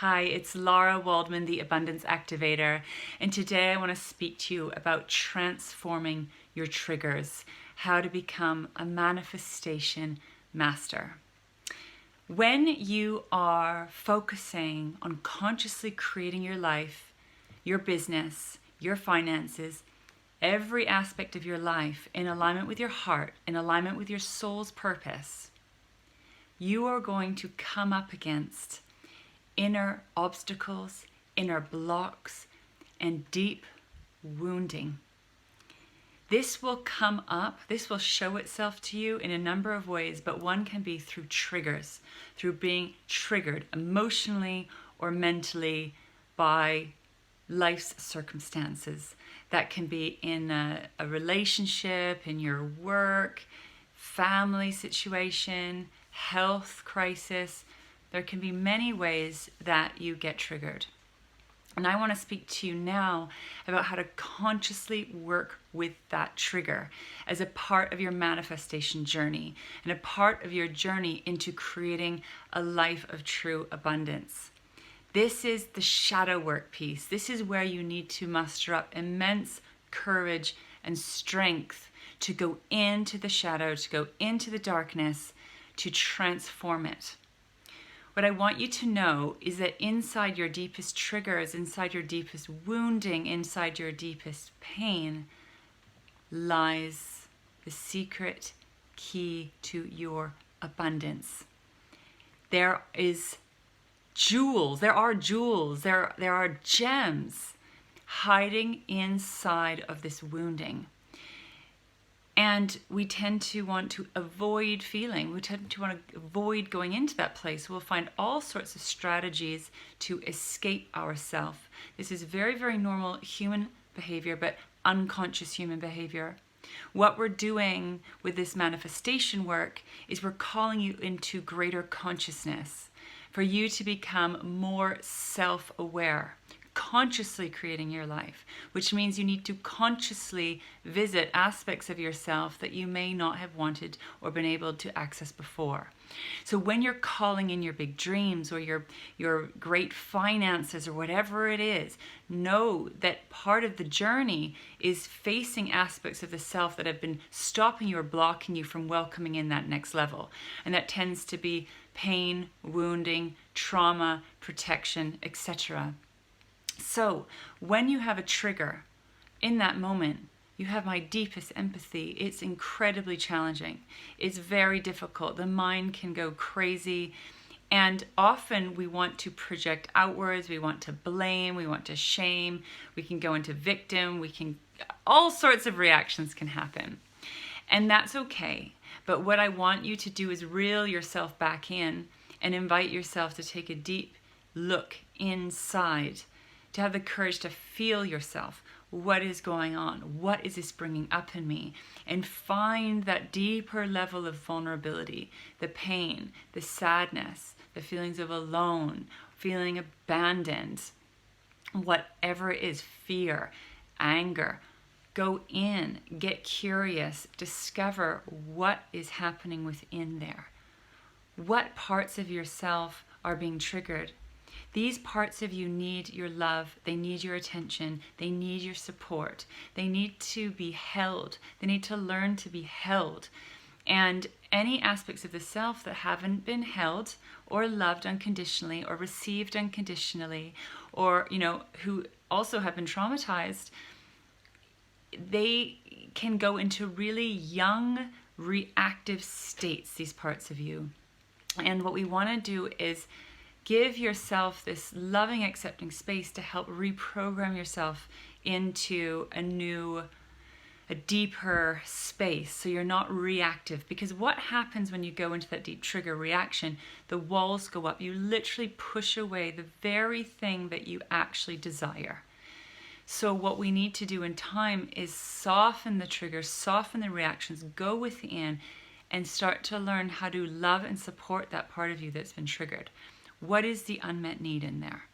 Hi, it's Laura Waldman, the Abundance Activator, and today I want to speak to you about transforming your triggers, how to become a manifestation master. When you are focusing on consciously creating your life, your business, your finances, every aspect of your life in alignment with your heart, in alignment with your soul's purpose, you are going to come up against inner obstacles, inner blocks, and deep wounding. This will come up, this will show itself to you in a number of ways, but one can be through triggers, through being triggered emotionally or mentally by life's circumstances. That can be in a relationship, in your work, family situation, health crisis. There can be many ways that you get triggered. And I want to speak to you now about how to consciously work with that trigger as a part of your manifestation journey and a part of your journey into creating a life of true abundance. This is the shadow work piece. This is where you need to muster up immense courage and strength to go into the shadow, to go into the darkness, to transform it. What I want you to know is that inside your deepest triggers, inside your deepest wounding, inside your deepest pain, lies the secret key to your abundance. There are gems hiding inside of this wounding. And we tend to want to avoid feeling. We tend to want to avoid going into that place. We'll find all sorts of strategies to escape ourselves. This is very, very normal human behavior, but unconscious human behavior. What we're doing with this manifestation work is we're calling you into greater consciousness, for you to become more self-aware, consciously creating your life, which means you need to consciously visit aspects of yourself that you may not have wanted or been able to access before. So when you're calling in your big dreams or your great finances or whatever it is, know that part of the journey is facing aspects of the self that have been stopping you or blocking you from welcoming in that next level. And that tends to be pain, wounding, trauma, protection, etc. So when you have a trigger, in that moment, you have my deepest empathy. It's incredibly challenging. It's very difficult. The mind can go crazy. And often we want to project outwards. We want to blame. We want to shame. We can go into victim. All sorts of reactions can happen. And that's okay. But what I want you to do is reel yourself back in and invite yourself to take a deep look inside, to have the courage to feel yourself. What is going on? What is this bringing up in me? And find that deeper level of vulnerability, the pain, the sadness, the feelings of alone, feeling abandoned, whatever it is, fear, anger. Go in, get curious, discover what is happening within there. What parts of yourself are being triggered? These parts of you need your love, they need your attention, they need your support, they need to be held, they need to learn to be held. And any aspects of the self that haven't been held or loved unconditionally or received unconditionally, or who also have been traumatized, they can go into really young reactive states, these parts of you. And what we want to do is give yourself this loving, accepting space to help reprogram yourself into a deeper space, so you're not reactive. Because what happens when you go into that deep trigger reaction, the walls go up. You literally push away the very thing that you actually desire. So what we need to do in time is soften the triggers, soften the reactions, go within and start to learn how to love and support that part of you that's been triggered. What is the unmet need in there?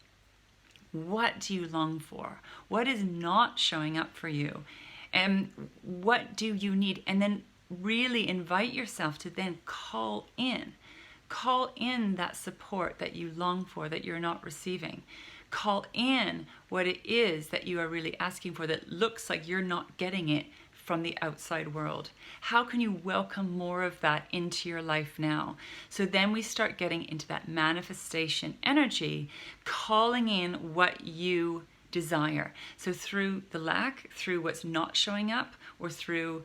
What do you long for? What is not showing up for you? And what do you need? And then really invite yourself to then call in Call in that support that you long for, that you're not receiving. Call in what it is that you are really asking for that looks like you're not getting it from the outside world. How can you welcome more of that into your life now? So then we start getting into that manifestation energy, calling in what you desire. So through the lack, through what's not showing up, or through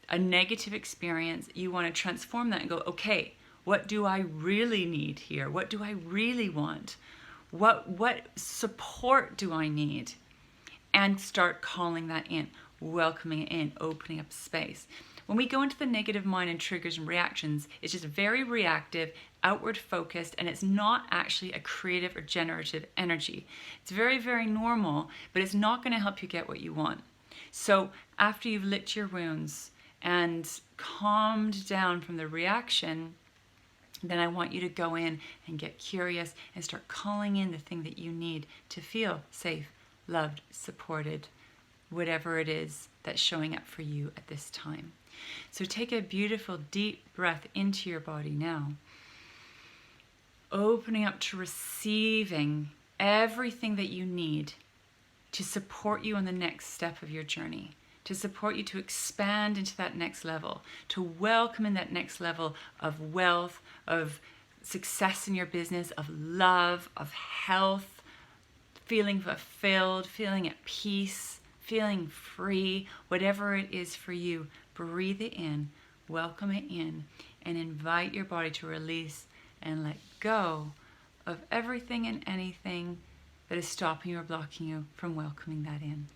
a negative experience, you want to transform that and go, okay, what do I really need here? What do I really want? What support do I need? And start calling that in, welcoming it in, opening up space. When we go into the negative mind and triggers and reactions, it's just very reactive, outward focused, and it's not actually a creative or generative energy. It's very, very normal, but it's not going to help you get what you want. So after you've licked your wounds and calmed down from the reaction, then I want you to go in and get curious and start calling in the thing that you need to feel safe, loved, supported, whatever it is that's showing up for you at this time. So take a beautiful deep breath into your body now, opening up to receiving everything that you need to support you on the next step of your journey, to support you to expand into that next level, to welcome in that next level of wealth, of success in your business, of love, of health, feeling fulfilled, feeling at peace, feeling free, whatever it is for you. Breathe it in, welcome it in, and invite your body to release and let go of everything and anything that is stopping you or blocking you from welcoming that in.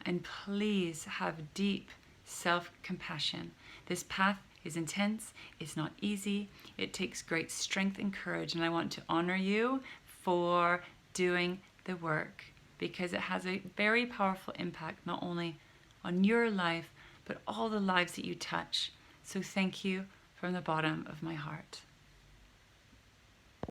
And please have deep self-compassion. This path is intense, it's not easy, it takes great strength and courage, and I want to honor you for doing the work, because it has a very powerful impact not only on your life, but all the lives that you touch. So thank you from the bottom of my heart.